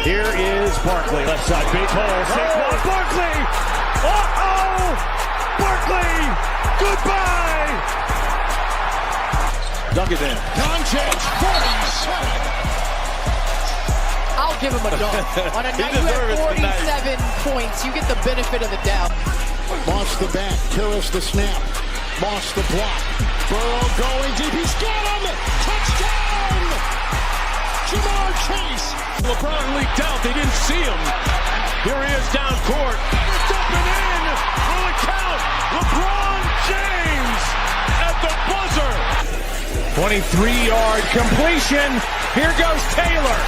Here is Barkley, left side, big hole. Saquon Barkley! Uh-oh! Barkley! Goodbye! Dunk it in. Doncic, 47! I'll give him a dunk. On a night you have 47 points, you get the benefit of the doubt. Moss the back, Terrace the snap, Moss the block. Burrow going deep, he's got him! Touchdown! Jamar Chase! LeBron leaked out, they didn't see him. Here he is down court. It's up and in! Will it count? LeBron James at the buzzer! 23-yard completion. Here goes Taylor.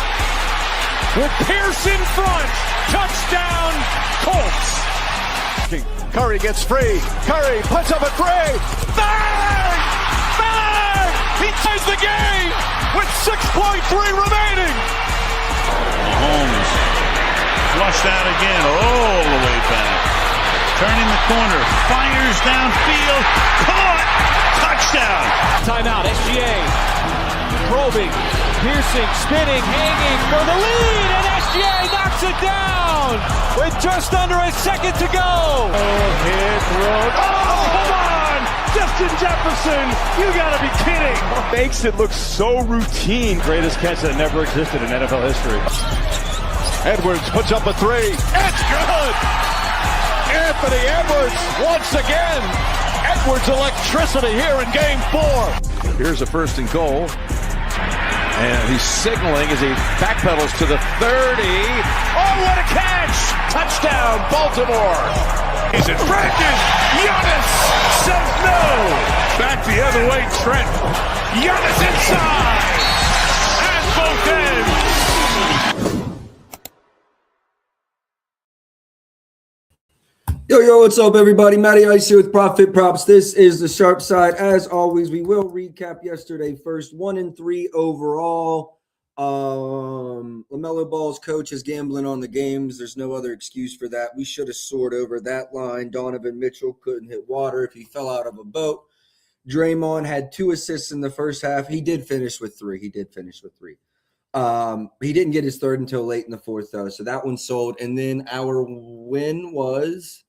With Pierce in front. Touchdown, Colts. Curry gets free. Curry puts up a three. Bang! Bang! He ties the game with 6.3 remaining. Mahomes flushed out again all the way back. Turning the corner. Fires downfield. Caught! Touchdown! Timeout, SGA. Probing, piercing, spinning, hanging for the lead, and SGA knocks it down with just under a second to go. Hit, throw. Oh, come on! Justin Jefferson, you gotta be kidding. Makes it look so routine. Greatest catch that never existed in NFL history. Edwards puts up a three. It's good! Anthony Edwards once again. Edwards electricity here in game 4. Here's a first and goal. And he's signaling as he backpedals to the 30. Oh, what a catch! Touchdown, Baltimore! Is it Brandon? Giannis says no! Back the other way, Trent. Giannis inside! At both ends! Yo, what's up, everybody? Matty Ice here with Profit Props. This is the Sharp Side. As always, we will recap yesterday first. 1-3 overall. LaMelo Ball's coach is gambling on the games. There's no other excuse for that. We should have soared over that line. Donovan Mitchell couldn't hit water if he fell out of a boat. Draymond had 2 assists in the first half. He did finish with 3. He didn't get his third until late in the fourth, though. So that one sold. And then our win was...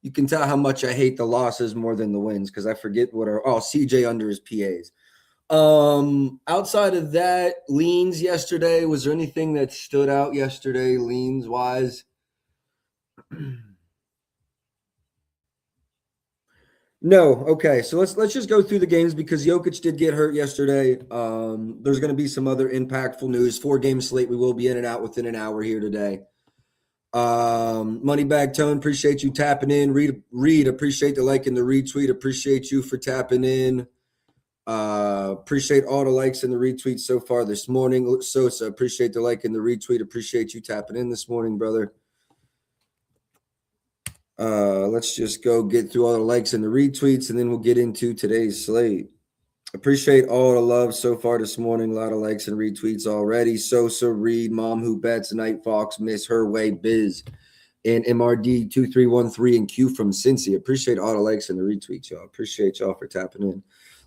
You can tell how much I hate the losses more than the wins because I forget what CJ under his PAs. Outside of that, leans yesterday. Was there anything that stood out yesterday, leans wise? No. Okay, so let's just go through the games because Jokic did get hurt yesterday. There's going to be some other impactful news. 4-game slate. We will be in and out within an hour here today. Moneybag Tone, appreciate you tapping in. Reed, appreciate the like and the retweet. Appreciate you for tapping in. Appreciate all the likes and the retweets so far this morning. Sosa, appreciate the like and the retweet. Appreciate you tapping in this morning, brother. Let's just go get through all the likes and the retweets, and then we'll get into today's slate. Appreciate all the love so far this morning. A lot of likes and retweets already. Sosa, Reed, Mom Who Bets, Night Fox, Miss Her Way, Biz, and MRD2313 and Q from Cincy. Appreciate all the likes and the retweets, y'all. Appreciate y'all for tapping in.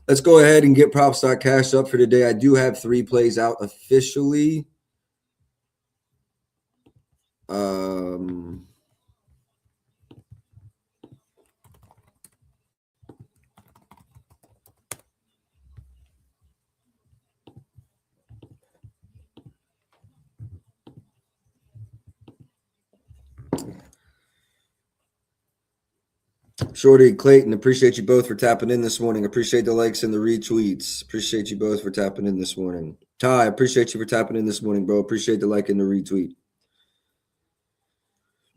Let's go ahead and get props.cash up for today. I do have 3 plays out officially. Shorty, Clayton, appreciate you both for tapping in this morning. Appreciate the likes and the retweets. Appreciate you both for tapping in this morning. Ty, appreciate you for tapping in this morning, bro. Appreciate the like and the retweet.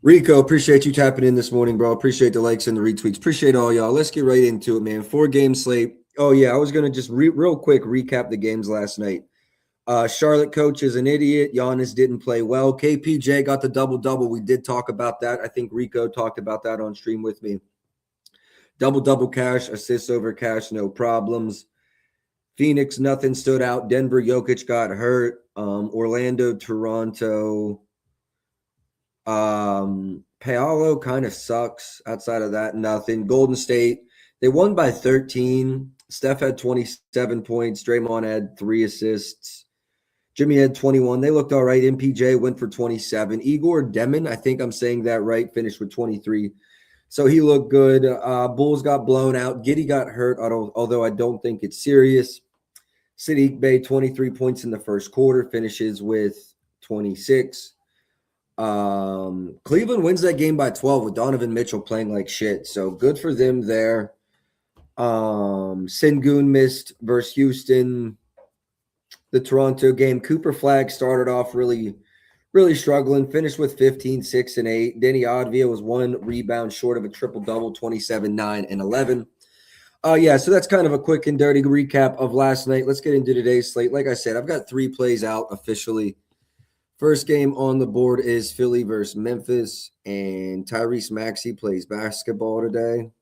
Rico, appreciate you tapping in this morning, bro. Appreciate the likes and the retweets. Appreciate all y'all. Let's get right into it, man. 4-game slate. Oh, yeah, I was going to just real quick recap the games last night. Charlotte coach is an idiot. Giannis didn't play well. KPJ got the double-double. We did talk about that. I think Rico talked about that on stream with me. Double cash, assists over cash, no problems. Phoenix, nothing stood out. Denver, Jokic got hurt. Orlando, Toronto. Paolo kind of sucks. Outside of that, nothing. Golden State, they won by 13. Steph had 27 points. Draymond had 3 assists. Jimmy had 21. They looked all right. MPJ went for 27. Igor Demon, I think I'm saying that right, finished with 23. So he looked good. Bulls got blown out. Giddey got hurt, although I don't think it's serious. Sadiq Bey, 23 points in the first quarter, finishes with 26. Cleveland wins that game by 12 with Donovan Mitchell playing like shit. So good for them there. Sengun missed versus Houston. The Toronto game, Cooper Flagg started off really struggling, finished with 15, 6, and 8. Denny Advia was 1 rebound short of a triple-double, 27, 9, and 11. So that's kind of a quick and dirty recap of last night. Let's get into today's slate. Like I said, I've got 3 plays out officially. First game on the board is Philly versus Memphis, and Tyrese Maxey plays basketball today.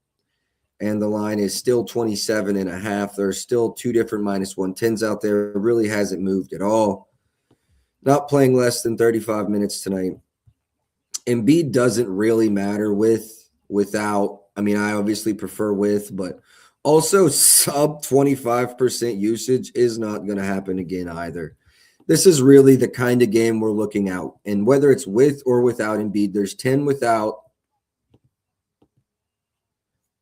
And the line is still 27.5. There's still 2 different -110s out there. It really hasn't moved at all. Not playing less than 35 minutes tonight. Embiid doesn't really matter without. I mean, I obviously prefer with, but also sub 25% usage is not going to happen again either. This is really the kind of game we're looking at. And whether it's with or without Embiid, there's 10 without.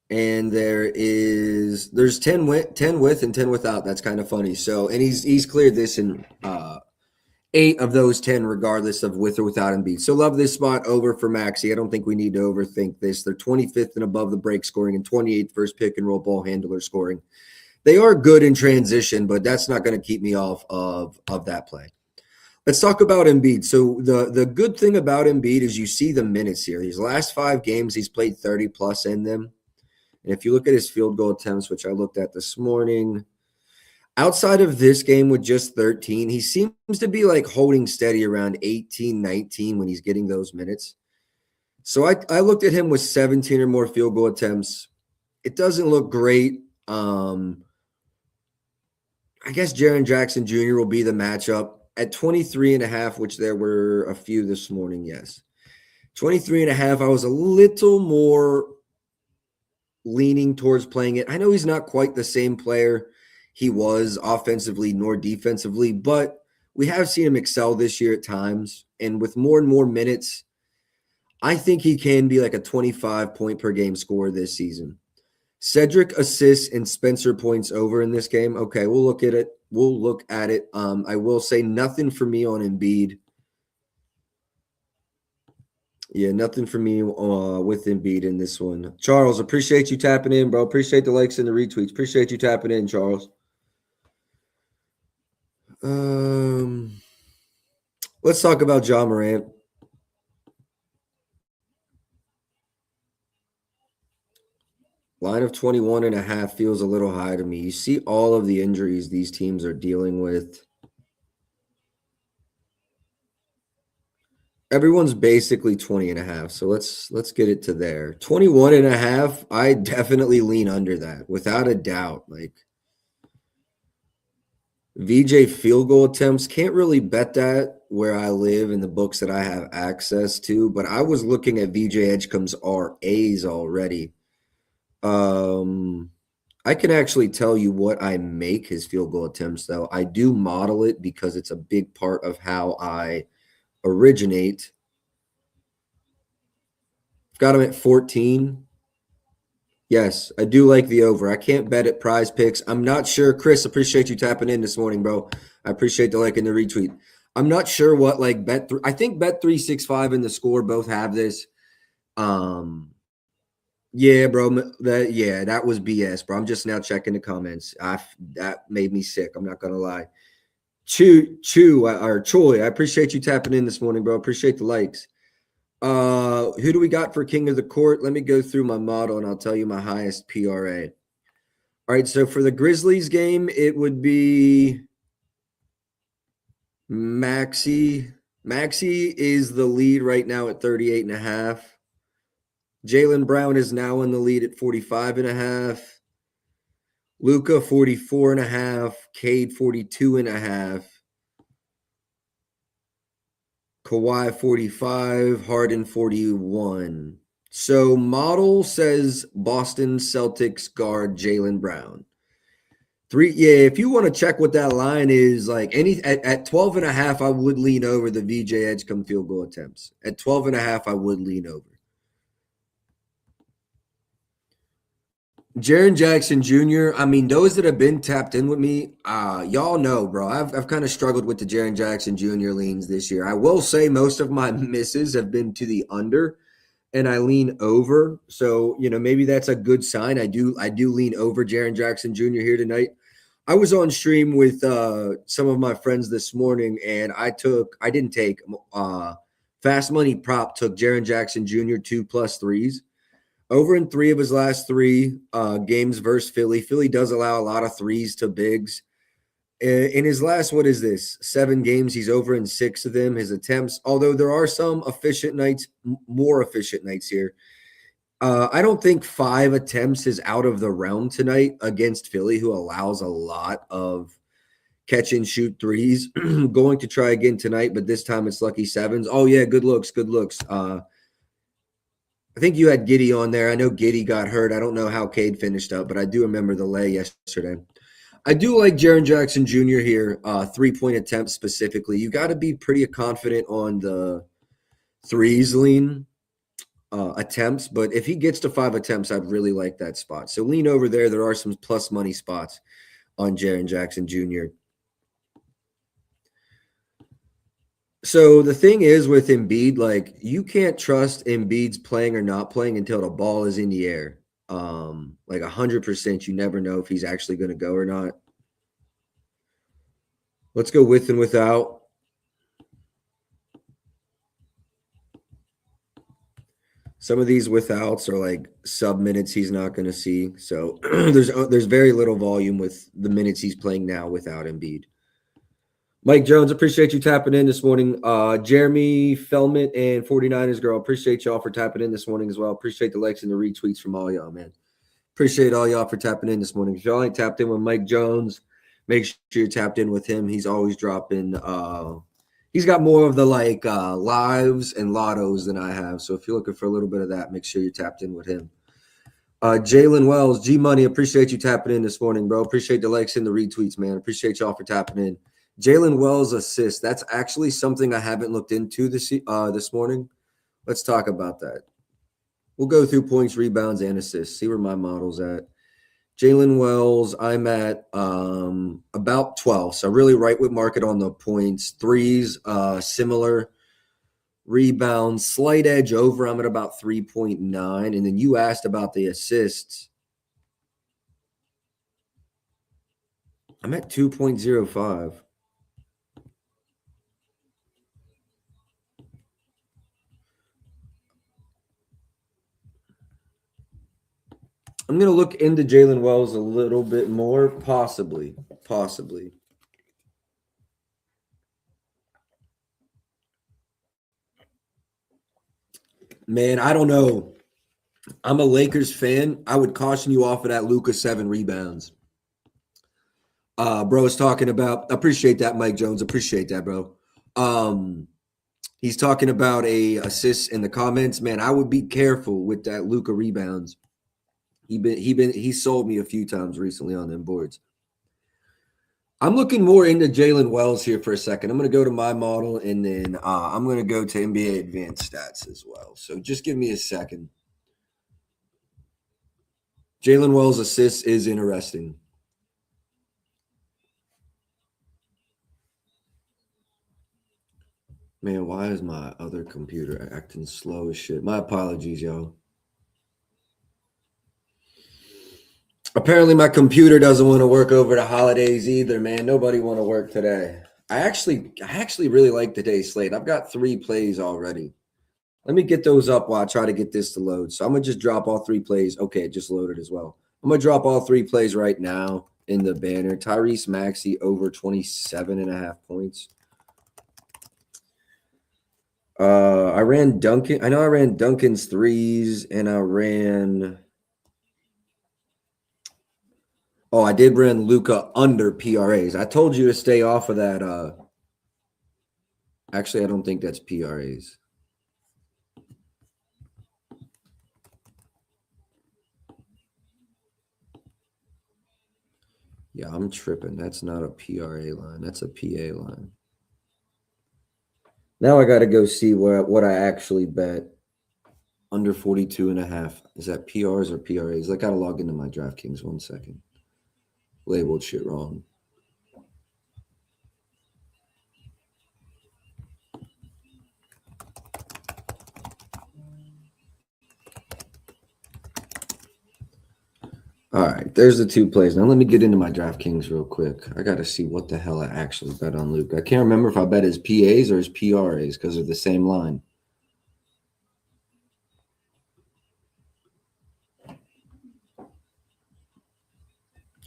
And there's 10 with and 10 without. That's kind of funny. So, and he's cleared this in 8 of those 10, regardless of with or without Embiid. So love this spot over for Maxey. I don't think we need to overthink this. They're 25th and above the break scoring and 28th first pick and roll ball handler scoring. They are good in transition, but that's not going to keep me off of that play. Let's talk about Embiid. So the good thing about Embiid is you see the minutes here. These last 5 games, he's played 30 plus in them. And if you look at his field goal attempts, which I looked at this morning, outside of this game with just 13, he seems to be like holding steady around 18, 19 when he's getting those minutes. So I looked at him with 17 or more field goal attempts. It doesn't look great. I guess Jaren Jackson Jr. will be the matchup at 23.5, which there were a few this morning. Yes. 23.5. I was a little more leaning towards playing it. I know he's not quite the same player he was offensively nor defensively, but we have seen him excel this year at times. And with more and more minutes, I think he can be like a 25 point per game scorer this season. Cedric assists and Spencer points over in this game. Okay, we'll look at it. I will say nothing for me on Embiid. Yeah, nothing for me with Embiid in this one. Charles, appreciate you tapping in, bro. Appreciate the likes and the retweets. Appreciate you tapping in, Charles. Let's talk about Ja Morant. Line of 21.5 feels a little high to me. You see all of the injuries these teams are dealing with. Everyone's basically 20.5. So let's get it to there. 21.5, I definitely lean under that without a doubt. Like VJ field goal attempts, can't really bet that where I live in the books that I have access to, but I was looking at VJ Edgecombe's RAs already. I can actually tell you what I make his field goal attempts, though. I do model it because it's a big part of how I originate. Got him at 14. Yes, I do like the over. I can't bet at Prize Picks. I'm not sure. Chris, appreciate you tapping in this morning, bro. I appreciate the like and the retweet. I'm not sure what like I think Bet365 and the Score both have this. Yeah, bro. That was BS, bro. I'm just now checking the comments. That made me sick. I'm not gonna lie. Choi, I appreciate you tapping in this morning, bro. Appreciate the likes. Who do we got for King of the Court? Let me go through my model and I'll tell you my highest PRA. All right, so for the Grizzlies game, it would be Maxey. Maxey is the lead right now at 38.5. Jaylen Brown is now in the lead at 45.5. Luka 44.5. Cade 42.5. Kawhi 45, Harden 41. So model says Boston Celtics guard Jaylen Brown. 3, yeah, if you want to check what that line is, like at 12.5, I would lean over the VJ Edgecombe field goal attempts. At 12.5, I would lean over. Jaren Jackson Jr., I mean, those that have been tapped in with me, y'all know, bro. I've kind of struggled with the Jaren Jackson Jr. leans this year. I will say most of my misses have been to the under, and I lean over. So, maybe that's a good sign. I do lean over Jaren Jackson Jr. here tonight. I was on stream with some of my friends this morning, and I didn't take Fast Money Prop took Jaren Jackson Jr. 2+ threes. Over in 3 of his last 3 games versus Philly. Philly does allow a lot of threes to bigs. In his last, 7 games, he's over in 6 of them. His attempts, although there are some efficient nights, more efficient nights here. I don't think 5 attempts is out of the realm tonight against Philly, who allows a lot of catch and shoot threes. Going to try again tonight, but this time it's lucky 7s. Oh, yeah, good looks. I think you had Giddey on there. I know Giddey got hurt. I don't know how Cade finished up, but I do remember the lay yesterday. I do like Jaren Jackson Jr. here, 3-point attempts specifically. You got to be pretty confident on the threes lean attempts, but if he gets to 5 attempts, I'd really like that spot. So lean over there. There are some plus money spots on Jaren Jackson Jr. So the thing is with Embiid, like you can't trust Embiid's playing or not playing until the ball is in the air. Like 100%, you never know if he's actually going to go or not. Let's go with and without. Some of these withouts are like sub minutes he's not going to see. So there's very little volume with the minutes he's playing now without Embiid. Mike Jones, appreciate you tapping in this morning. Jeremy Felmont and 49ers Girl, appreciate y'all for tapping in this morning as well. Appreciate the likes and the retweets from all y'all, man. Appreciate all y'all for tapping in this morning. If y'all ain't tapped in with Mike Jones, make sure you're tapped in with him. He's always dropping. He's got more of the lives and lottos than I have. So if you're looking for a little bit of that, make sure you're tapped in with him. Jalen Wells, G Money, appreciate you tapping in this morning, bro. Appreciate the likes and the retweets, man. Appreciate y'all for tapping in. Jalen Wells assist. That's actually something I haven't looked into this morning. Let's talk about that. We'll go through points, rebounds, and assists. See where my model's at. Jalen Wells, I'm at about 12. So really right with market on the points. Threes, similar. Rebounds, slight edge over. I'm at about 3.9. And then you asked about the assists. I'm at 2.05. I'm going to look into Jalen Wells a little bit more, possibly. Man, I don't know. I'm a Lakers fan. I would caution you off of that Luka 7 rebounds. Bro is talking about, appreciate that, Mike Jones. Appreciate that, bro. He's talking about a assist in the comments. Man, I would be careful with that Luka rebounds. He sold me a few times recently on them boards. I'm looking more into Jalen Wells here for a second. I'm going to go to my model, and then I'm going to go to NBA Advanced Stats as well. So just give me a second. Jalen Wells' assists is interesting. Man, why is my other computer acting slow as shit? My apologies, y'all. Apparently my computer doesn't want to work over the holidays either, man. Nobody want to work today. I actually really like today's slate. I've got 3 plays already. Let me get those up while I try to get this to load. So I'm going to just drop all 3 plays. Okay, it just loaded as well. I'm going to drop all 3 plays right now in the banner. Tyrese Maxey over 27.5 points. I ran Duncan. I know I ran Duncan's threes, and I ran. Oh, I did run Luka under PRAs. I told you to stay off of that. Actually, I don't think that's PRAs. Yeah, I'm tripping. That's not a PRA line. That's a PA line. Now I got to go see what I actually bet. Under 42.5. Is that PRs or PRAs? I got to log into my DraftKings 1 second. Labeled shit wrong. All right, there's the two plays. Now let me get into my DraftKings real quick. I got to see what the hell I actually bet on Luke. I can't remember if I bet his PAs or his PRAs because they're the same line.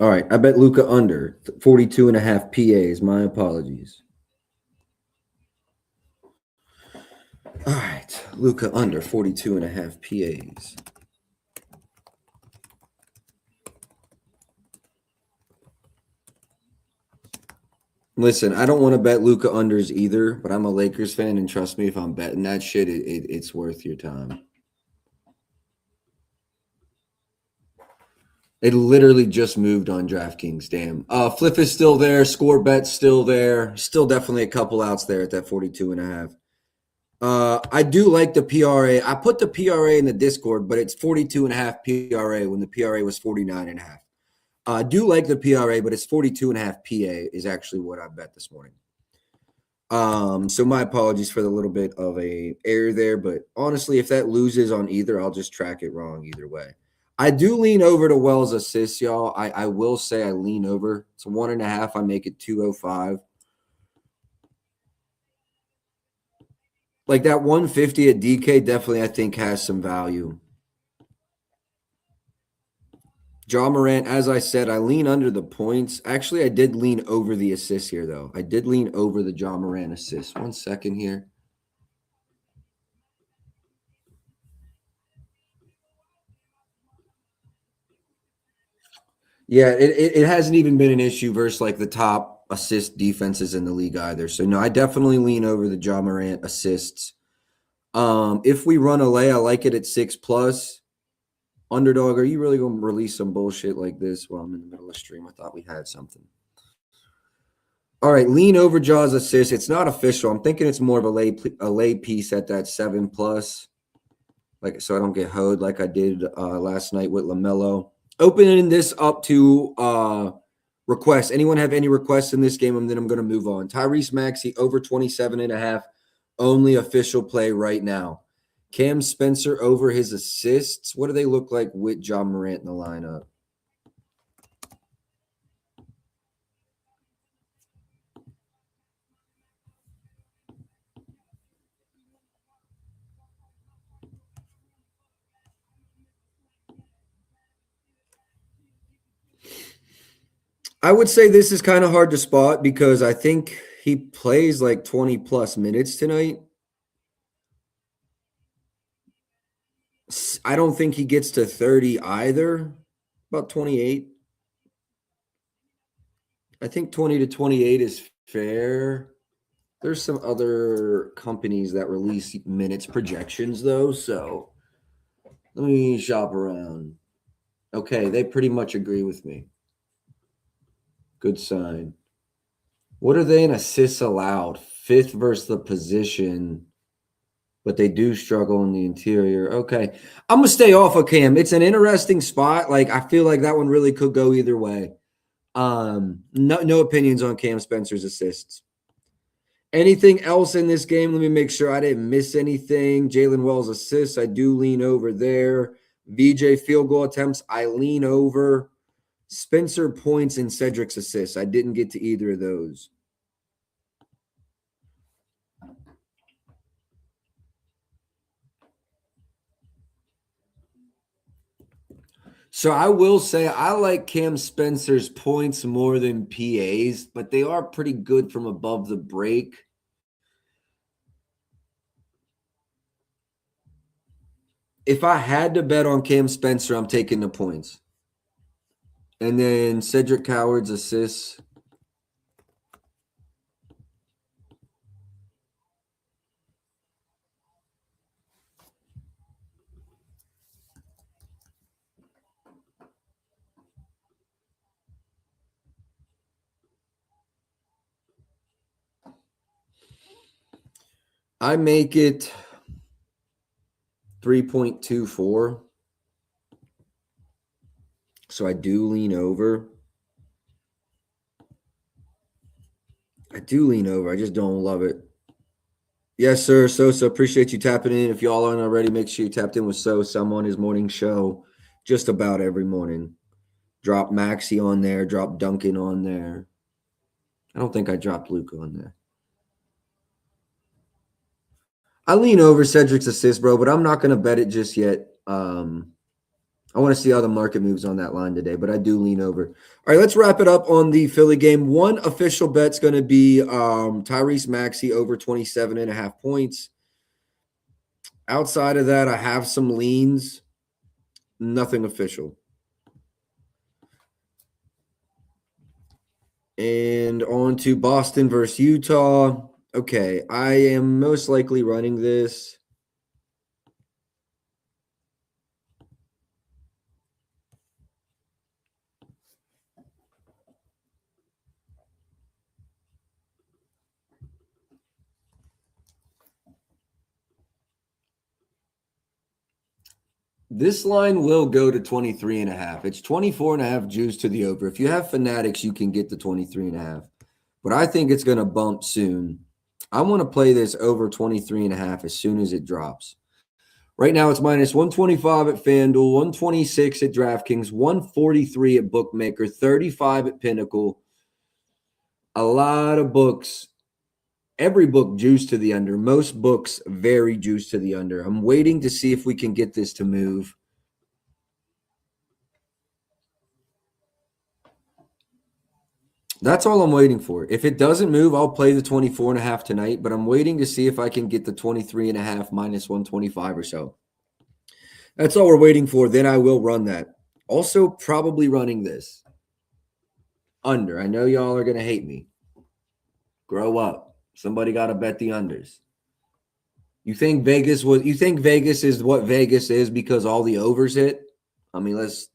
All right, I bet Luka under 42.5 PAs. My apologies. All right, Luka under 42.5 PAs. Listen, I don't want to bet Luka unders either, but I'm a Lakers fan, and trust me, if I'm betting that shit, it's worth your time. It literally just moved on DraftKings. Damn. Flip is still there. Score bet's still there. Still definitely a couple outs there at that 42.5. I do like the PRA. I put the PRA in the Discord, but it's 42.5 PRA when the PRA was 49.5. I do like the PRA, but it's 42.5 PA is actually what I bet this morning. So my apologies for the little bit of a error there, but honestly, if that loses on either, I'll just track it wrong either way. I do lean over to Wells assists, y'all. I will say I lean over. It's 1.5. I make it 205. Like that 150 at DK definitely, I think, has some value. Ja Morant, as I said, I lean under the points. Actually, I did lean over the assists here, though. I did lean over the Ja Morant assists. 1 second here. Yeah, it hasn't even been an issue versus like the top assist defenses in the league either. So no, I definitely lean over the Ja Morant assists. If we run a lay, I like it at 6+. Underdog, are you really going to release some bullshit like this while I'm in the middle of stream? I thought we had something. All right, lean over Jaws assist. It's not official. I'm thinking it's more of a lay piece at that 7+. Like so, I don't get hoed like I did last night with LaMelo. Opening this up to requests. Anyone have any requests in this game? And then I'm going to move on. Tyrese Maxey over 27.5. Only official play right now. Cam Spencer over his assists. What do they look like with Ja Morant in the lineup? I would say this is kind of hard to spot because I think he plays like 20+ minutes tonight. I don't think he gets to 30 either. About 28. I think 20 to 28 is fair. There's some other companies that release minutes projections, though. So let me shop around. Okay, they pretty much agree with me. Good sign. What are they in assists allowed? 5th versus the position, but they do struggle in the interior. Okay, I'm going to stay off of Cam. It's an interesting spot. Like, I feel like that one really could go either way. No opinions on Cam Spencer's assists. Anything else in this game? Let me make sure I didn't miss anything. Jalen Wells assists. I do lean over there. VJ field goal attempts. I lean over. Spencer points and Cedric's assists. I didn't get to either of those. So I will say I like Cam Spencer's points more than PA's, but they are pretty good from above the break. If I had to bet on Cam Spencer, I'm taking the points. And then Cedric Coward's assists. I make it 3.24. So I do lean over. I just don't love it. Yes, sir. Sosa, appreciate you tapping in. If y'all aren't already, make sure you tapped in with Sosa. I'm on his morning show just about every morning. Drop Maxi on there. Drop Duncan on there. I don't think I dropped Luca on there. I lean over Cedric's assist, bro, but I'm not going to bet it just yet. I want to see how the market moves on that line today, but I do lean over. All right, let's wrap it up on the Philly game. One official bet's going to be Tyrese Maxey over 27.5 points. Outside of that, I have some leans. Nothing official. And on to Boston versus Utah. Okay, I am most likely running this. This line will go to 23.5. It's 24.5 juice to the over. If you have Fanatics, you can get the 23.5. But I think it's going to bump soon. I want to play this over 23.5 as soon as it drops. Right now, it's minus 125 at FanDuel, 126 at DraftKings, 143 at Bookmaker, 35 at Pinnacle. A lot of books. Every book juice to the under. Most books very juice to the under. I'm waiting to see if we can get this to move. That's all I'm waiting for. If it doesn't move, I'll play the 24.5 tonight, but I'm waiting to see if I can get the 23.5 minus 125 or so. That's all we're waiting for. Then I will run that. Also, probably running this under. I know y'all are going to hate me. Grow up. Somebody got to bet the unders. You think Vegas is what Vegas is because all the overs hit? I mean, let's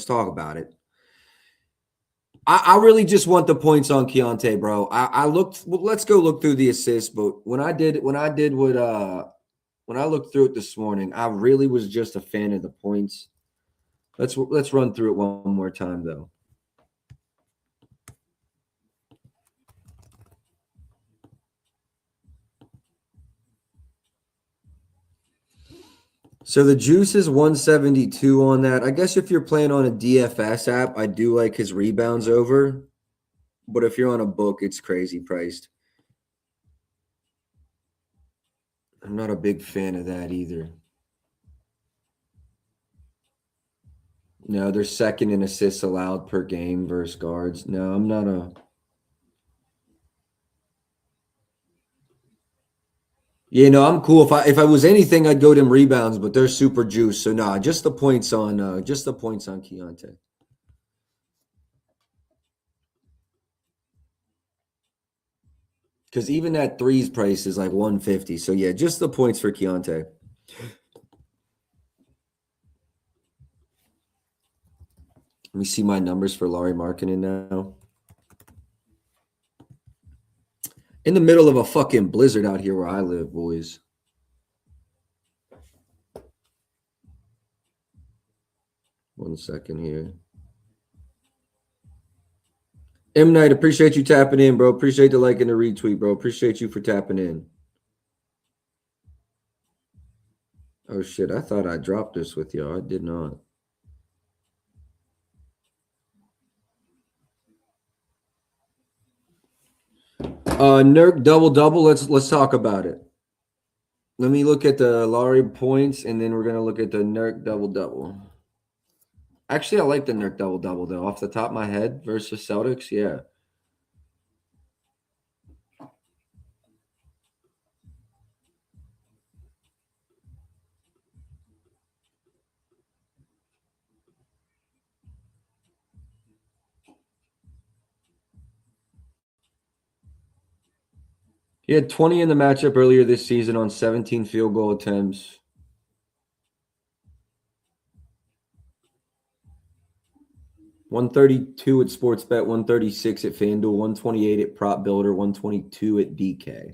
talk about it. I really just want the points on Keontae, bro. I looked. Well, let's go look through the assists. But when I looked through it this morning, I really was just a fan of the points. Let's run through it one more time, though. So the juice is 172 on that. I guess if you're playing on a DFS app, I do like his rebounds over. But if you're on a book, it's crazy priced. I'm not a big fan of that either. No, they're second in assists allowed per game versus guards. No, I'm not a... Yeah, no, I'm cool. If I was anything, I'd go to them rebounds, but they're super juice. So nah, just the points on Keontae. Because even that threes price is like 150. So yeah, just the points for Keontae. Let me see my numbers for Lauri Markkanen now. In the middle of a fucking blizzard out here where I live, boys. One second here. M. Knight, appreciate you tapping in, bro. Appreciate the like and the retweet, bro. Appreciate you for tapping in. Oh, shit. I thought I dropped this with y'all. I did not. Nurk double-double. Let's talk about it. Let me look at the Lauri points, and then we're going to look at the Nurk double-double. Actually, I like the Nurk double-double, though. Off the top of my head versus Celtics, yeah. He had 20 in the matchup earlier this season on 17 field goal attempts. $132 at Sportsbet, 136 at FanDuel, 128 at Prop Builder, 122 at DK.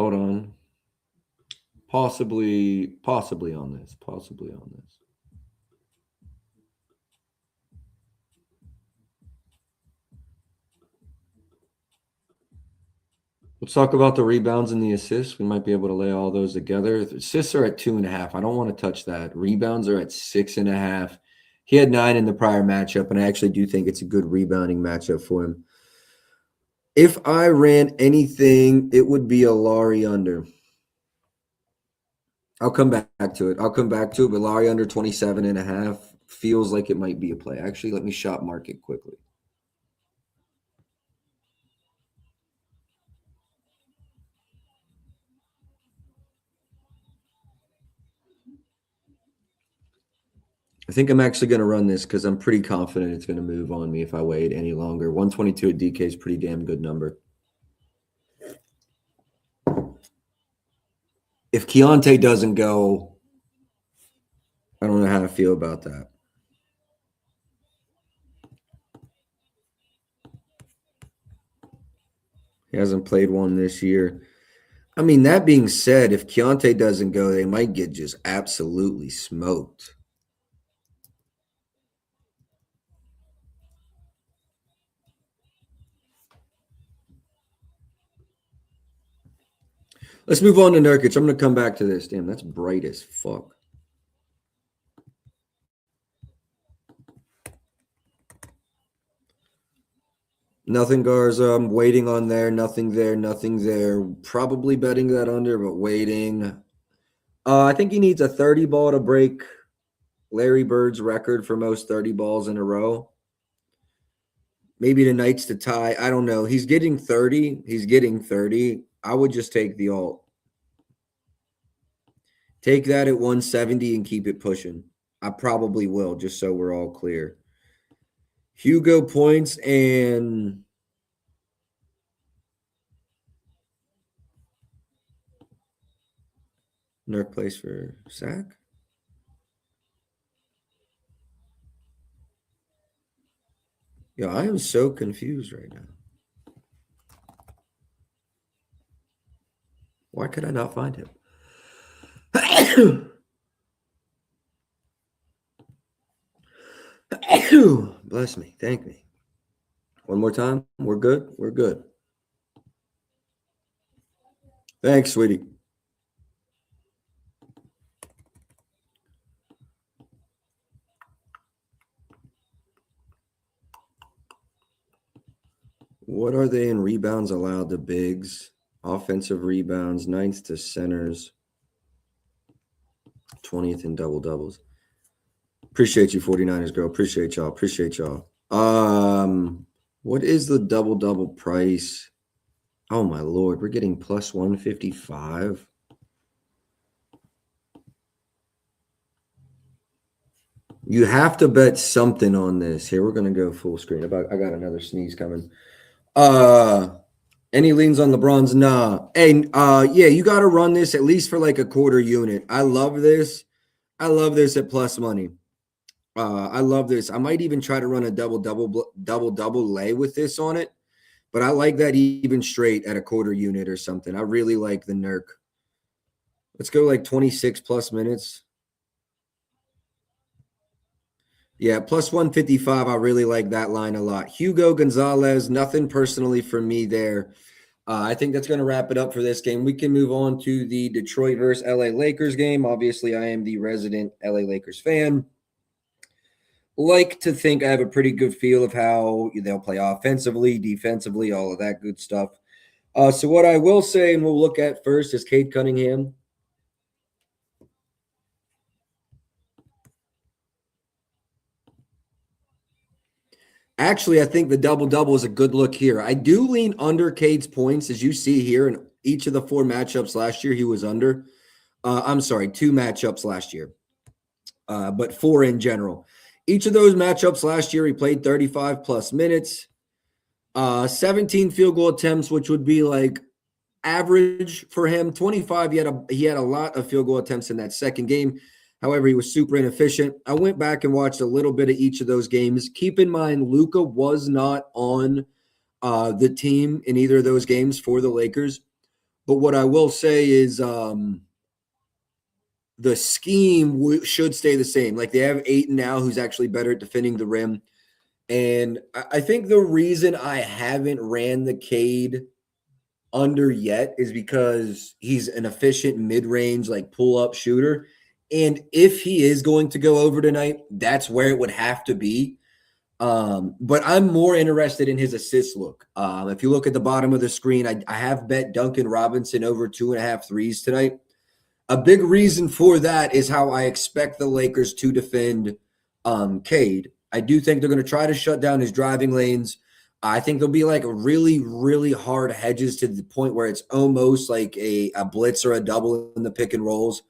Hold on. Possibly on this. Let's talk about the rebounds and the assists. We might be able to lay all those together. The assists are at 2.5. I don't want to touch that. Rebounds are at 6.5. He had 9 in the prior matchup, and I actually do think it's a good rebounding matchup for him. If I ran anything, it would be a Laurie under. I'll come back to it. But Laurie under 27.5 feels like it might be a play. Actually, let me shop market quickly. I think I'm actually going to run this because I'm pretty confident it's going to move on me if I wait any longer. 122 at DK is a pretty damn good number. If Keontae doesn't go, I don't know how to feel about that. He hasn't played one this year. I mean, that being said, if Keontae doesn't go, they might get just absolutely smoked. Let's move on to Nurkic. I'm going to come back to this. Damn, that's bright as fuck. Nothing Garza. I'm waiting on there. Nothing there. Probably betting that under, but waiting. I think he needs a 30 ball to break Larry Bird's record for most 30 balls in a row. Maybe the Knights to tie. I don't know. He's getting 30. I would just take the alt. Take that at 170 and keep it pushing. I probably will, just so we're all clear. Hugo points and Nurk plays for sack. Yeah, I am so confused right now. Why could I not find him? Bless me. Thank me. One more time. We're good. We're good. Thanks, sweetie. What are they in rebounds allowed to bigs? Offensive rebounds, 9th to centers, 20th in double doubles. Appreciate you, 49ers girl. Appreciate y'all. What is the double double price? Oh my Lord, we're getting plus 155. You have to bet something on this. Here, we're gonna go full screen. I got another sneeze coming. Any leans on LeBron's? Nah. Hey, yeah, you got to run this at least for like a quarter unit. I love this. At plus money. I love this. I might even try to run a double lay with this on it, but I like that even straight at a quarter unit or something. I really like the Nurk. Let's go like 26 plus minutes. Yeah, plus 155. I really like that line a lot. Hugo Gonzalez, nothing personally for me there. I think that's going to wrap it up for this game. We can move on to the Detroit versus LA Lakers game. Obviously, I am the resident LA Lakers fan. Like to think I have a pretty good feel of how they'll play offensively, defensively, all of that good stuff. So what I will say and we'll look at first is Cade Cunningham. Actually, I think the double-double is a good look here. I do lean under Cade's points, as you see here in each of the 4 matchups last year, he was under. 2 matchups last year, but 4 in general. Each of those matchups last year, he played 35-plus minutes, 17 field goal attempts, which would be like average for him. 25, he had a lot of field goal attempts in that second game. However, he was super inefficient. I went back and watched a little bit of each of those games. Keep in mind, Luka was not on the team in either of those games for the Lakers. But what I will say is the scheme should stay the same. Like they have Ayton now, who's actually better at defending the rim. And I think the reason I haven't ran the Cade under yet is because he's an efficient mid-range, like pull-up shooter. And if he is going to go over tonight, that's where it would have to be. But I'm more interested in his assist look. If you look at the bottom of the screen, I have bet Duncan Robinson over 2.5 threes tonight. A big reason for that is how I expect the Lakers to defend Cade. I do think they're going to try to shut down his driving lanes. I think there'll be like really, really hard hedges to the point where it's almost like a blitz or a double in the pick and rolls.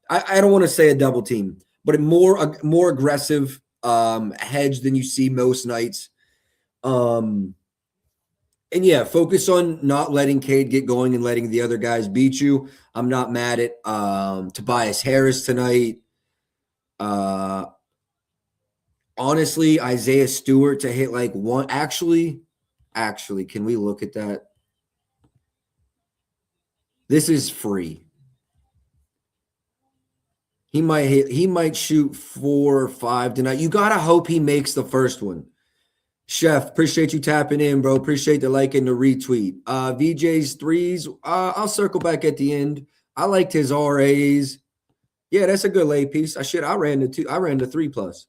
I don't want to say a double team, but a more aggressive hedge than you see most nights. And yeah, focus on not letting Cade get going and letting the other guys beat you. I'm not mad at Tobias Harris tonight. Honestly, Isaiah Stewart to hit like one. Actually, can we look at that? This is free. He might shoot 4 or 5 tonight. You gotta hope he makes the first one. Chef, appreciate you tapping in, bro. Appreciate the like and the retweet. VJ's threes. I'll circle back at the end. I liked his RAs. Yeah, that's a good lay piece. I ran the 3+.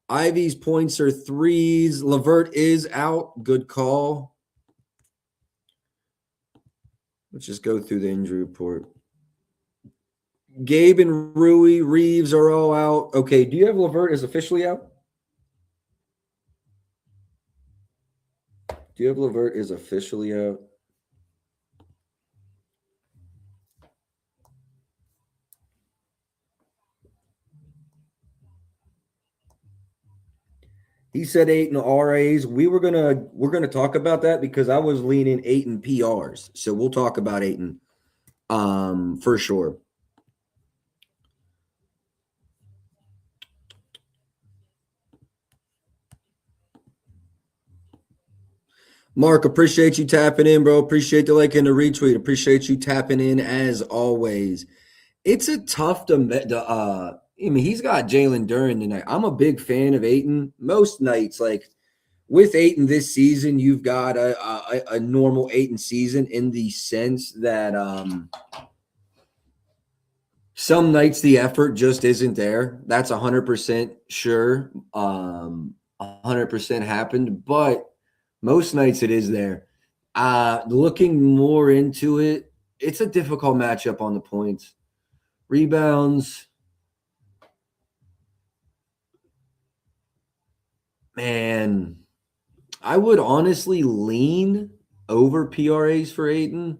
Ivy's points are threes. LeVert is out. Good call. Let's just go through the injury report. Gabe and Rui Reeves are all out. Okay, do you have LeVert is officially out? Do you have LeVert is officially out? He said 8 in RAs. We're gonna talk about that because I was leaning 8 in PRs. So we'll talk about 8 in for sure. Mark, appreciate you tapping in, bro. Appreciate the like and the retweet. Appreciate you tapping in as always. It's a tough I mean, he's got Jalen Duren tonight. I'm a big fan of Ayton. Most nights, like with Ayton this season, you've got a normal Ayton season in the sense that some nights the effort just isn't there. That's 100% sure. 100% happened, but most nights it is there. Looking more into it, it's a difficult matchup on the points. Rebounds. Man, I would honestly lean over PRAs for Ayton,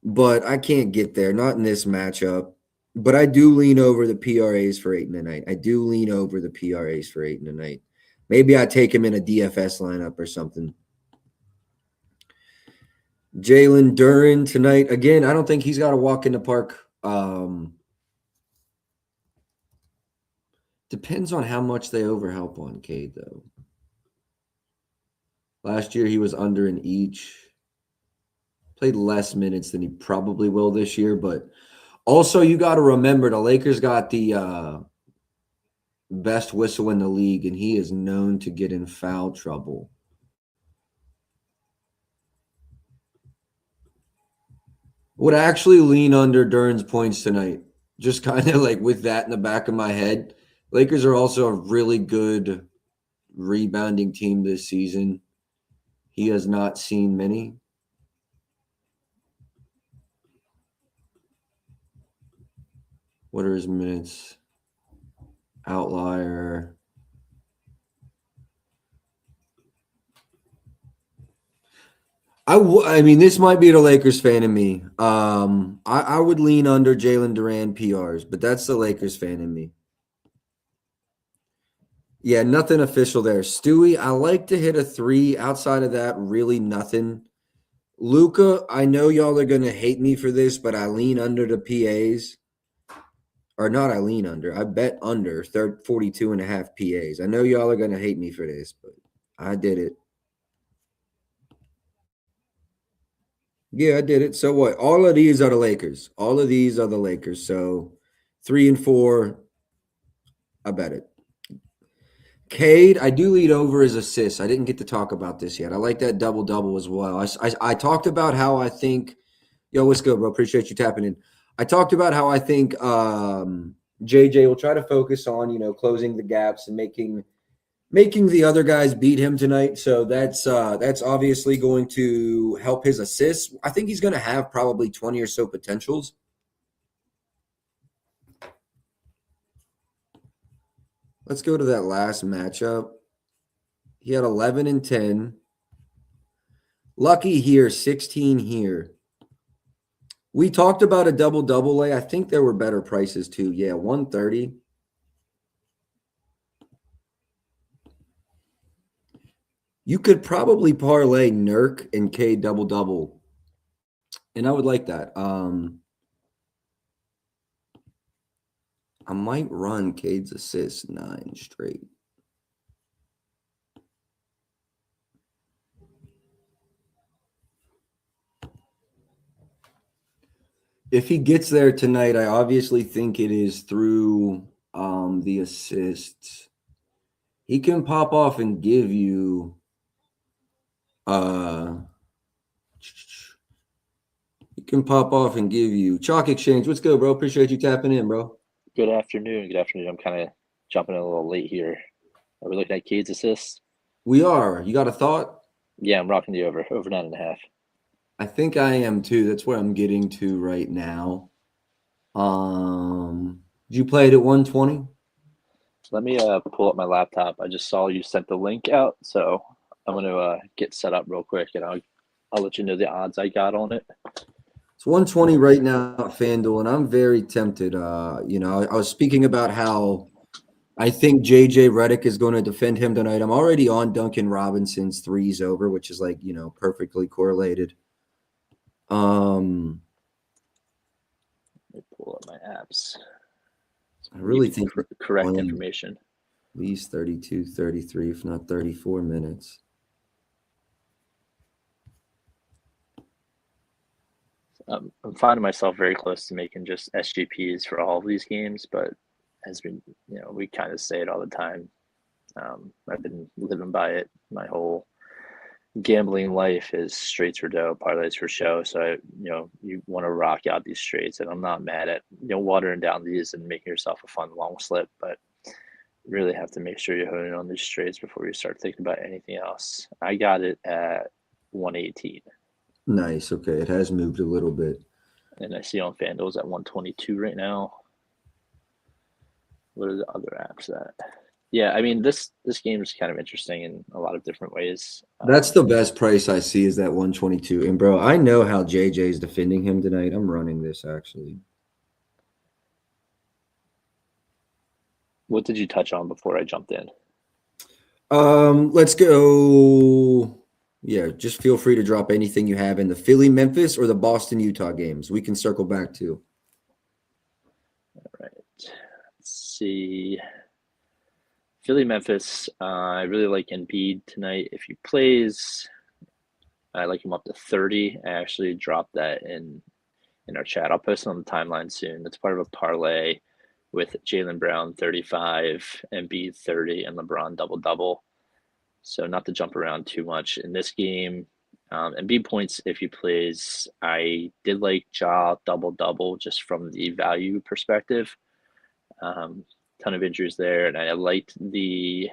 but I can't get there. Not in this matchup. But I do lean over the PRAs for Ayton tonight. Maybe I take him in a DFS lineup or something. Jalen Duren tonight. Again, I don't think he's got to walk in the park. Depends on how much they overhelp on Cade, though. Last year, he was under in each. Played less minutes than he probably will this year. But also, you got to remember, the Lakers got the best whistle in the league, and he is known to get in foul trouble. Would actually lean under Duren's points tonight. Just kind of like with that in the back of my head. Lakers are also a really good rebounding team this season. He has not seen many. What are his minutes? Outlier. I mean, this might be the Lakers fan in me. I would lean under Jalen Duren PRs, but that's the Lakers fan in me. Yeah, nothing official there. Stewie, I like to hit a 3. Outside of that, really nothing. Luca, I know y'all are going to hate me for this, but I lean under the PAs. Or not I lean under. I bet under 42.5 PAs. I know y'all are going to hate me for this, but I did it. Yeah, I did it. So what? All of these are the Lakers. All of these are the Lakers. So 3 and 4, I bet it. Cade, I do lead over his assists. I didn't get to talk about this yet. I like that double-double as well. I talked about how I think – yo, what's good, bro? Appreciate you tapping in. I talked about how I think JJ will try to focus on, closing the gaps and making the other guys beat him tonight. So that's obviously going to help his assists. I think he's going to have probably 20 or so potentials. Let's go to that last matchup. He had 11 and 10. Lucky here, 16 here. We talked about a double-double lay. I think there were better prices too. Yeah, 130. You could probably parlay Nurk and K double-double. And I would like that. I might run Cade's assists 9 straight. If he gets there tonight, I obviously think it is through the assists. He can pop off and give you Chalk Exchange. What's good, bro? Appreciate you tapping in, bro. Good afternoon. I'm kind of jumping in a little late here. Are we looking at Cade's assists? We are. You got a thought? Yeah, I'm rocking the over 9.5. I think I am too. That's where I'm getting to right now. Did you play it at 120? Let me pull up my laptop. I just saw you sent the link out, so I'm going to get set up real quick, and I'll let you know the odds I got on it. It's 120 right now at FanDuel, and I'm very tempted. I was speaking about how I think JJ Redick is going to defend him tonight. I'm already on Duncan Robinson's threes over, which is perfectly correlated. Let me pull up my apps. I really think correct information. At least 32, 33, if not 34 minutes. I'm finding myself very close to making just SGPs for all of these games, but as we kind of say it all the time. I've been living by it. My whole gambling life is straights for dough, parlays for show. So you want to rock out these straights, and I'm not mad at watering down these and making yourself a fun long slip, but you really have to make sure you're honing on these straights before you start thinking about anything else. I got it at 118. Nice. Okay, it has moved a little bit. And I see on FanDuel's at 122 right now. What are the other apps at? Yeah, I mean, this game is kind of interesting in a lot of different ways. That's the best price I see is that 122. And, bro, I know how JJ is defending him tonight. I'm running this, actually. What did you touch on before I jumped in? Let's go. Yeah, just feel free to drop anything you have in the Philly-Memphis or the Boston-Utah games. We can circle back to. All right. Let's see. Philly-Memphis, I really like Embiid tonight. If he plays, I like him up to 30. I actually dropped that in our chat. I'll post it on the timeline soon. That's part of a parlay with Jaylen Brown 35, Embiid 30, and LeBron double-double. So not to jump around too much in this game. Embiid points if he plays. I did like Ja double-double just from the value perspective. Ton of injuries there, and I liked the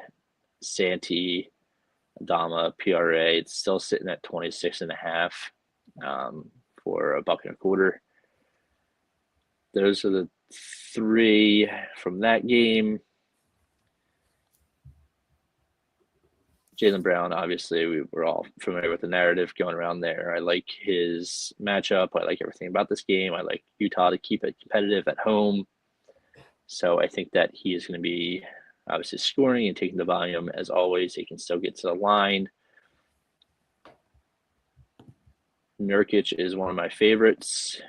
Santi Adama PRA. It's still sitting at 26.5 for $1.25. Those are the three from that game. Jaylen Brown, obviously, we're all familiar with the narrative going around there. I like his matchup. I like everything about this game. I like Utah to keep it competitive at home. So I think that he is going to be obviously scoring and taking the volume as always. He can still get to the line. Nurkic is one of my favorites.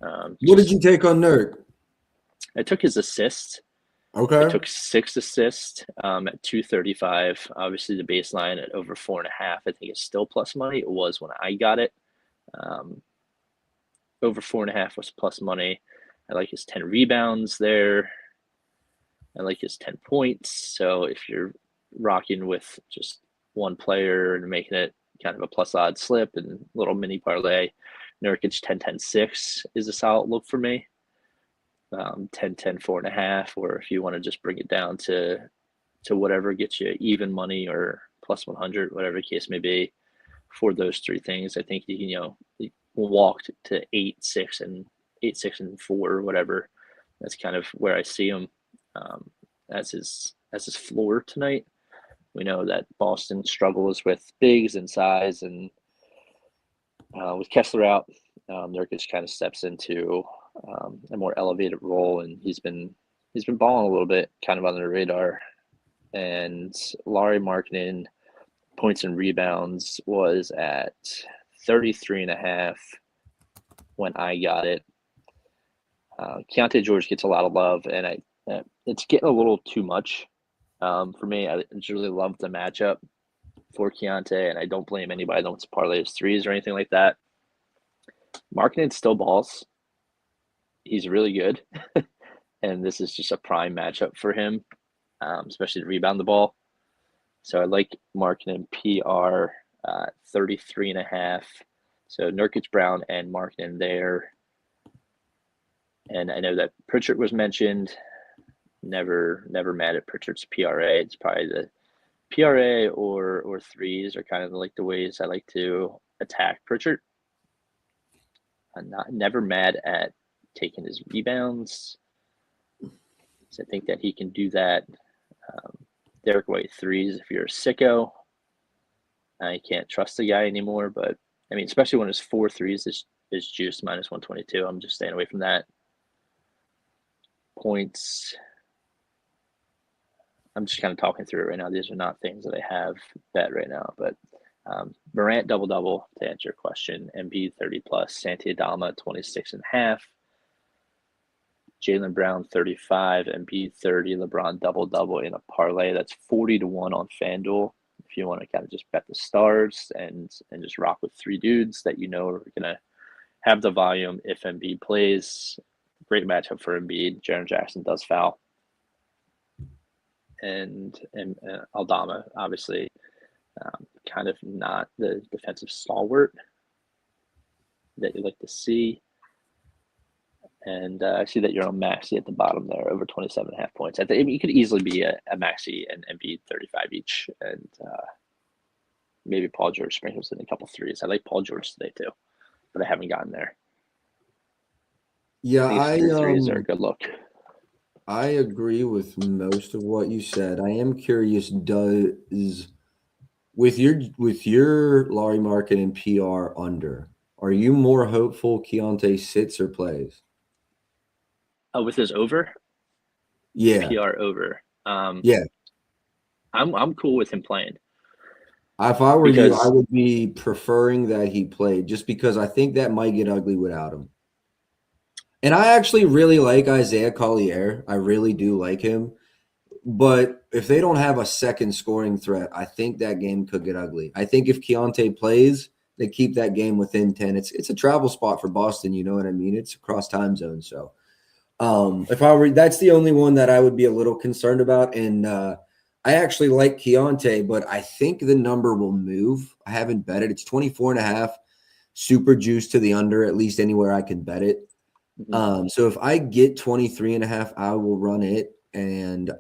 What did you take on Nurk? I took his assist. Okay. I took 6 assists at 235. Obviously, the baseline at over 4.5, I think it's still plus money. It was when I got it. over 4.5 was plus money. I like his 10 rebounds there. I like his 10 points. So if you're rocking with just one player and making it kind of a plus odd slip and little mini parlay, Nurkic 10-10-6 is a solid look for me. 10-10 4.5, or if you want to just bring it down to whatever gets you even money or plus 100, whatever the case may be. For those three things, I think he walked to 8-6 and 4 or whatever. That's kind of where I see him as his floor tonight. We know that Boston struggles with bigs and size, and with Kessler out, Nurkic kind of steps into a more elevated role, and he's been balling a little bit, kind of under the radar. And Lauri Markkanen points and rebounds was at 33.5 when I got it. Keontae George gets a lot of love, and it's getting a little too much for me. I just really love the matchup for Keontae, and I don't blame anybody that wants to parlay his threes or anything like that. Markkanen still balls. He's really good, and this is just a prime matchup for him, especially to rebound the ball. So I like Markkanen PR 33.5. So Nurkic, Brown, and Markkanen there. And I know that Pritchard was mentioned. Never mad at Pritchard's PRA. It's probably the PRA or threes are kind of like the ways I like to attack Pritchard. I'm never mad at taking his rebounds. So I think that he can do that. Derek White threes, if you're a sicko, I can't trust the guy anymore. But I mean, especially when his 4 threes is juiced minus 122. I'm just staying away from that. Points. I'm just kind of talking through it right now. These are not things that I have bet right now, but Morant double-double to answer your question. Embiid 30+, Santi Adama 26.5, Jaylen Brown 35, Embiid 30, LeBron double-double in a parlay. That's 40-1 on FanDuel. If you want to kind of just bet the stars and just rock with 3 dudes that you know are going to have the volume if Embiid plays. Great matchup for Embiid. Jaren Jackson does foul. And Aldama, obviously, kind of not the defensive stalwart that you like to see. And I see that you're on Maxey at the bottom there, over 27.5 points. I think you could easily be a Maxey and Embiid 35 each, and maybe Paul George sprinkles in a couple threes. I like Paul George today too, but I haven't gotten there. Yeah, I think threes are a good look. I agree with most of what you said. I am curious, with your Lauri Markkanen PR under, are you more hopeful Keontae sits or plays? With his over? Yeah. PR over. Yeah. I'm cool with him playing. If I were you, I would be preferring that he played, just because I think that might get ugly without him. And I actually really like Isaiah Collier. I really do like him. But if they don't have a second scoring threat, I think that game could get ugly. I think if Keontae plays, they keep that game within 10. It's a travel spot for Boston, you know what I mean? It's across time zones. So if I were, that's the only one that I would be a little concerned about. And I actually like Keontae, but I think the number will move. I haven't bet it. It's 24.5, super juice to the under, at least anywhere I can bet it. So if I get 23.5, I will run it. And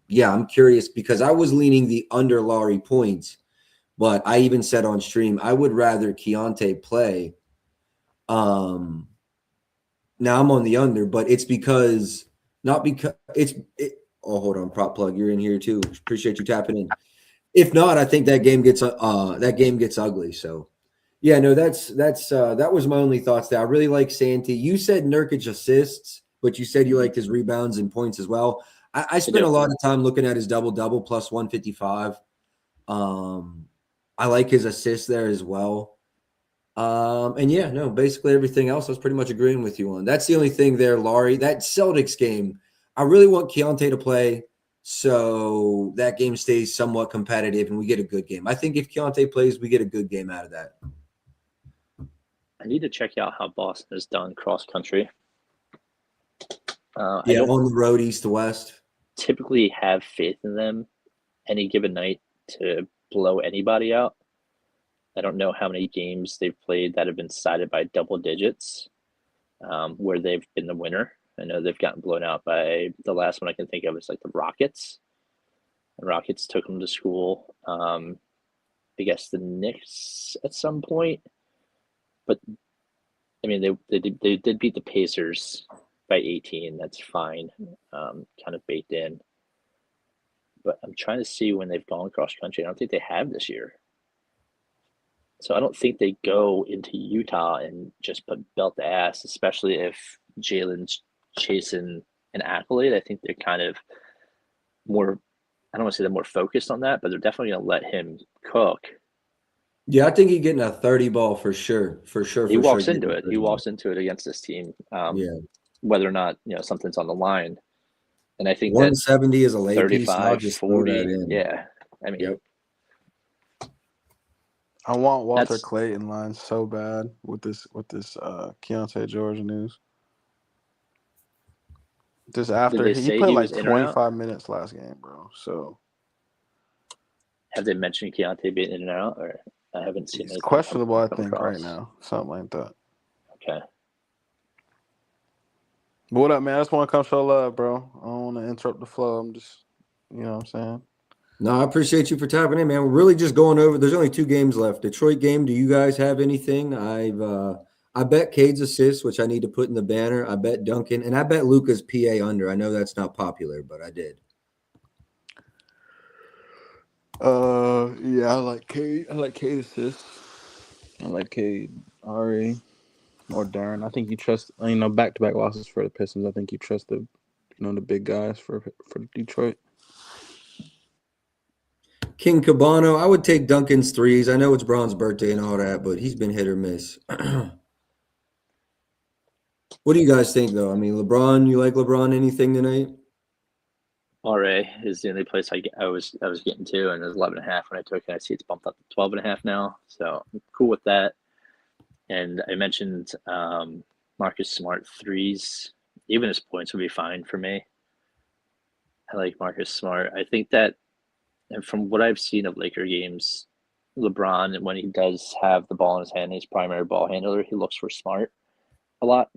yeah, I'm curious because I was leaning the under Lauri points, but I even said on stream I would rather Keontae play. Now I'm on the under, but it's because not because oh, hold on, prop plug, you're in here too. Appreciate you tapping in. If not, I think that game gets ugly. So yeah, no, that was my only thoughts there. I really like Santi. You said Nurkic assists, but you said you liked his rebounds and points as well. I spent a lot of time looking at his double-double plus 155. I like his assists there as well. And yeah, no, basically everything else I was pretty much agreeing with you on. That's the only thing there, Lauri. That Celtics game, I really want Keontae to play so that game stays somewhat competitive and we get a good game. I think if Keontae plays, we get a good game out of that. I need to check out how Boston has done cross country. I Yeah, don't on the road, east to west. typically have faith in them any given night to blow anybody out. I don't know how many games they've played that have been decided by double digits, where they've been the winner. I know they've gotten blown out by the last one I can think of is like the Rockets. The Rockets took them to school. I guess the Knicks at some point, but I mean they did beat the Pacers by 18. That's fine, kind of baked in. But I'm trying to see when they've gone cross country. I don't think they have this year. So I don't think they go into Utah and just put belt the ass, especially if Jalen's chasing an accolade. I think they're kind of more, I don't want to say they're more focused on that, but they're definitely going to let him cook. Yeah, I think he's getting a 30 ball for sure. He walks into it. He walks into it against this team, yeah. whether or not, something's on the line. And I think that 170 is a lay piece. So I'll 35, just 40, throw that in. yeah. I mean, Yep. I want Walter Clayton line so bad with this Keontae George news. Just after he played like 25 minutes last game, bro. So have they mentioned Keontae being in and out, or I haven't seen he's anything questionable, I come think, across right now. Something like that. Okay. But what up, man? I just want to come show love, bro. I don't want to interrupt the flow. I'm just, you know what I'm saying? No, I appreciate you for tapping in, man. We're really just going over. There's only 2 games left. Detroit game. Do you guys have anything? I bet Cade's assist, which I need to put in the banner. I bet Duncan, and I bet Luka's PA under. I know that's not popular, but I did. Yeah, I like Cade. I like Cade assist. I like Cade, Ari, or Darren. I think you trust. Back-to-back losses for the Pistons. I think you trust the big guys for Detroit. King Cabano, I would take Duncan's threes. I know it's Braun's birthday and all that, but he's been hit or miss. What do you guys think, though? I mean, LeBron, you like LeBron anything tonight? RA is the only place I was getting to, and it was 11.5 when I took it. I see it's bumped up to 12.5 now, so I'm cool with that. And I mentioned Marcus Smart threes. Even his points would be fine for me. I like Marcus Smart. I think that, and from what I've seen of Laker games, LeBron, when he does have the ball in his hand, his primary ball handler, he looks for Smart a lot.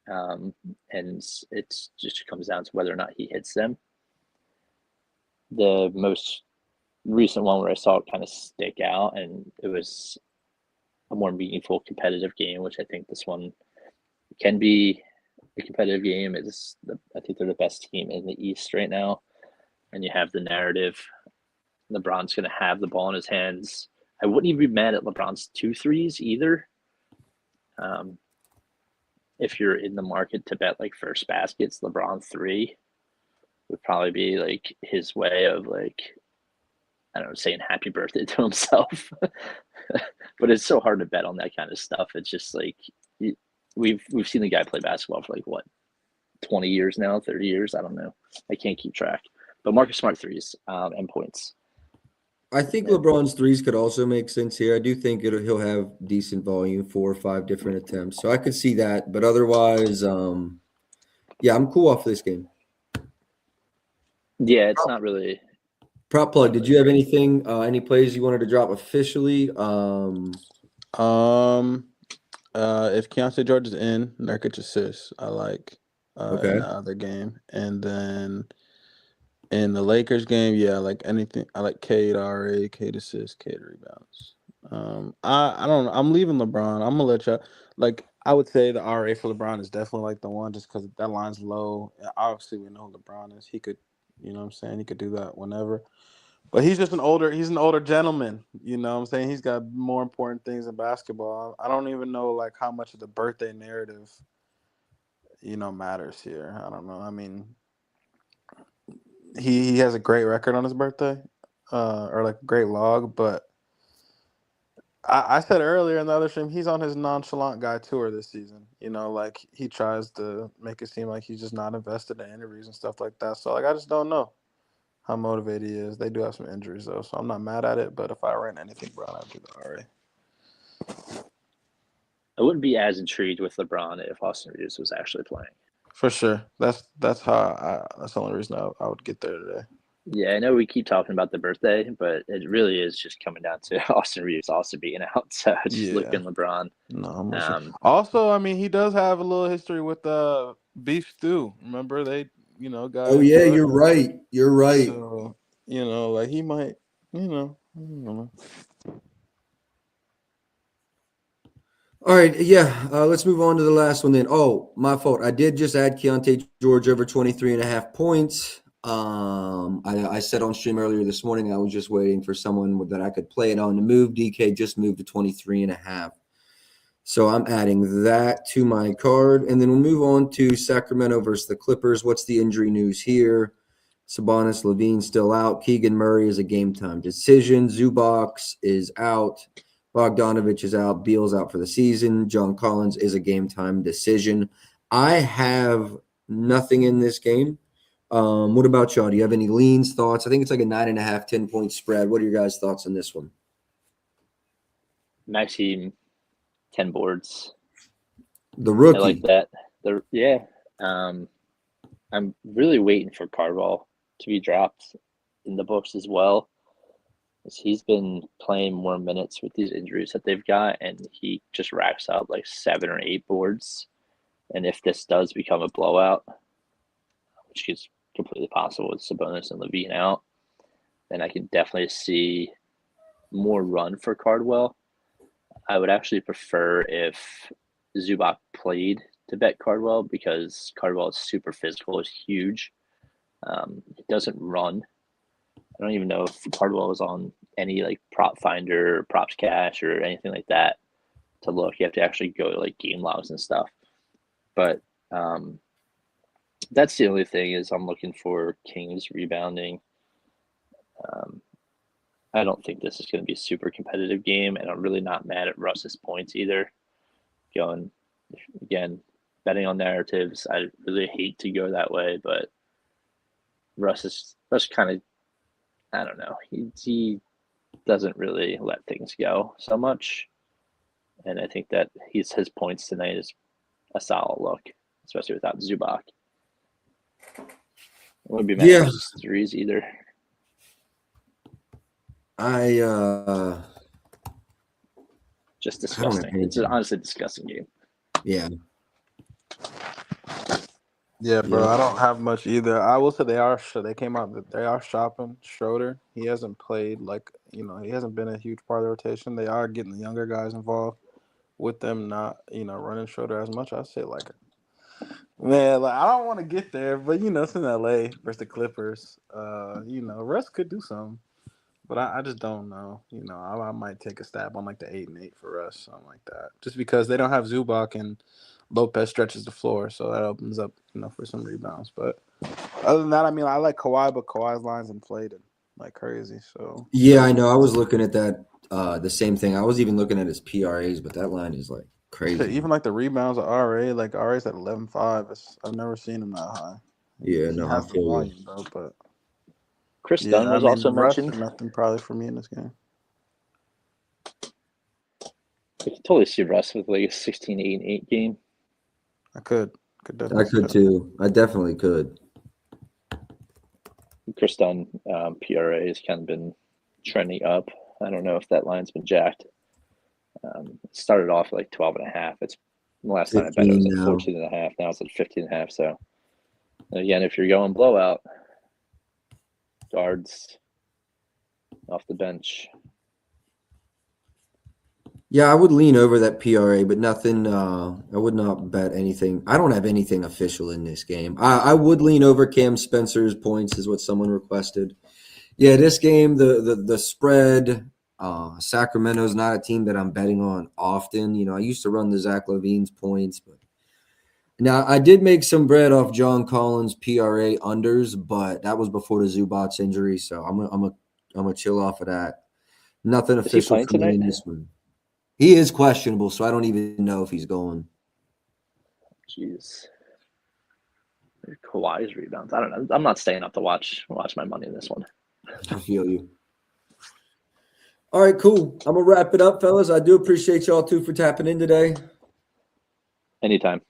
And it's just comes down to whether or not he hits them. The most recent one where I saw it kind of stick out, and it was a more meaningful competitive game, which I think this one can be a competitive game. I think they're the best team in the East right now, and you have the narrative. LeBron's going to have the ball in his hands. I wouldn't even be mad at LeBron's 2 threes either. If you're in the market to bet like first baskets, LeBron 3 would probably be like his way of like, I don't know, saying happy birthday to himself. But it's so hard to bet on that kind of stuff. It's just like we've seen the guy play basketball for like what, 20 years now, 30 years. I don't know. I can't keep track. But Marcus Smart threes and points. I think LeBron's threes could also make sense here. I do think he'll have decent volume, 4 or 5 different attempts. So I could see that. But otherwise, yeah, I'm cool off this game. Yeah, it's not really. Prop plug. Did you have anything, any plays you wanted to drop officially? If Keontae George is in, Nurkic assists. I like in the other game, and then in the Lakers game, yeah, I like anything. I like Cade RA, Cade assists, Cade rebounds. I don't know. I'm leaving LeBron. I'm gonna let you. I would say the RA for LeBron is definitely like the one, just because that line's low. And obviously, we know who LeBron is. He could, you know what I'm saying? He could do that whenever. But he's an older gentleman. You know what I'm saying? He's got more important things in basketball. I don't even know like how much of the birthday narrative, matters here. I don't know. I mean, he has a great record on his birthday, or like a great log, but I said earlier in the other stream, he's on his nonchalant guy tour this season. Like he tries to make it seem like he's just not invested in interviews and stuff like that. So I just don't know how motivated he is. They do have some injuries though, so I'm not mad at it. But if I ran anything, bro, I'd do the RA. I wouldn't be as intrigued with LeBron if Austin Reeves was actually playing. For sure. That's that's the only reason I would get there today. Yeah, I know we keep talking about the birthday, but it really is just coming down to Austin Reeves also being out. So just looking LeBron. No, I'm with you. Also, I mean, he does have a little history with beef stew. Remember they, got. Oh yeah, you're right. You're right. So like he might, I don't know. All right, yeah. Let's move on to the last one then. Oh, my fault. I did just add Keontae George over 23.5 points. I said on stream earlier this morning I was just waiting for someone that I could play it on to move. DK just moved to 23.5. So I'm adding that to my card. And then we'll move on to Sacramento versus the Clippers. What's the injury news here? Sabonis, Levine still out. Keegan Murray is a game-time decision. Zubac is out. Bogdanovich is out. Beal's out for the season. John Collins is a game-time decision. I have nothing in this game. What about y'all? Do you have any leans, thoughts? I think it's like a 9.5, 10-point spread. What are your guys' thoughts on this one? Maxime, 10 boards. The rookie. I like that. I'm really waiting for Cardwell to be dropped in the books as well. He's been playing more minutes with these injuries that they've got, and he just racks out like 7 or 8 boards. And if this does become a blowout, which is completely possible with Sabonis and Levine out, then I can definitely see more run for Cardwell. I would actually prefer if Zubac played to bet Cardwell, because Cardwell is super physical, is huge. He doesn't run. I don't even know if Cardwell is on any like prop finder, props cash, or anything like that to look. You have to actually go to like game logs and stuff. But that's the only thing, is I'm looking for Kings rebounding. I don't think this is going to be a super competitive game, and I'm really not mad at Russ's points either. Going, again, betting on narratives, I really hate to go that way, but Russ kind of, I don't know. He doesn't really let things go so much, and I think that his points tonight is a solid look, especially without Zubac. I wouldn't be mad at his threes either. Just disgusting. It's an honestly disgusting game. Yeah. Yeah, bro. I don't have much either. I will say they came out that they are shopping Schroeder. He hasn't played he hasn't been a huge part of the rotation. They are getting the younger guys involved with them not, running Schroeder as much. I say man, I don't want to get there, but it's in LA versus the Clippers. Russ could do something. But I just don't know. I might take a stab on the 8-8 for us, something like that. Just because they don't have Zubac and Lopez stretches the floor, so that opens up, for some rebounds. But other than that, I like Kawhi, but Kawhi's line's inflated like crazy. So yeah, I know. I was looking at that, the same thing. I was even looking at his PRAs, but that line is crazy. Even the rebounds of RA, RA's at 11.5. I've never seen him that high. Yeah, no, I feel volume, bro, but. Chris Dunn was also mentioned. Nothing probably for me in this game. I could totally see Russ with a 16-8-8 game. I could definitely. I could too. I definitely could. Chris Dunn PRA has kind of been trending up. I don't know if that line's been jacked. It started off at 12.5. It's the last time I bet it was at 14.5. Now it's at 15.5. So again, if you're going blowout, guards off the bench. Yeah, I would lean over that PRA, but nothing. I would not bet anything. I don't have anything official in this game. I would lean over Cam Spencer's points, is what someone requested. Yeah, this game, the spread. Sacramento's not a team that I'm betting on often. I used to run the Zach LaVine's points, but now I did make some bread off John Collins' PRA unders, but that was before the Zubac injury, so I'm a chill off of that. Nothing official for me in this one. He is questionable, so I don't even know if he's going. Jeez. Kawhi's rebounds. I don't know. I'm not staying up to watch my money in this one. I feel you. All right, cool. I'm going to wrap it up, fellas. I do appreciate y'all, too, for tapping in today. Anytime.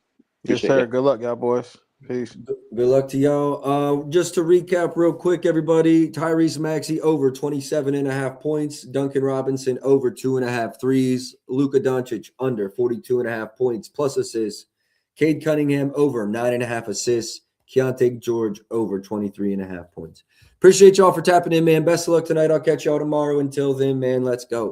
Yes, Appreciate sir. you. Good luck, y'all boys. Peace. Good luck to y'all. Just to recap real quick, everybody, Tyrese Maxey over 27.5 points. Duncan Robinson over 2.5 threes. Luka Doncic under 42.5 points plus assists. Cade Cunningham over 9.5 assists. Keontae George over 23.5 points. Appreciate y'all for tapping in, man. Best of luck tonight. I'll catch y'all tomorrow. Until then, man, let's go.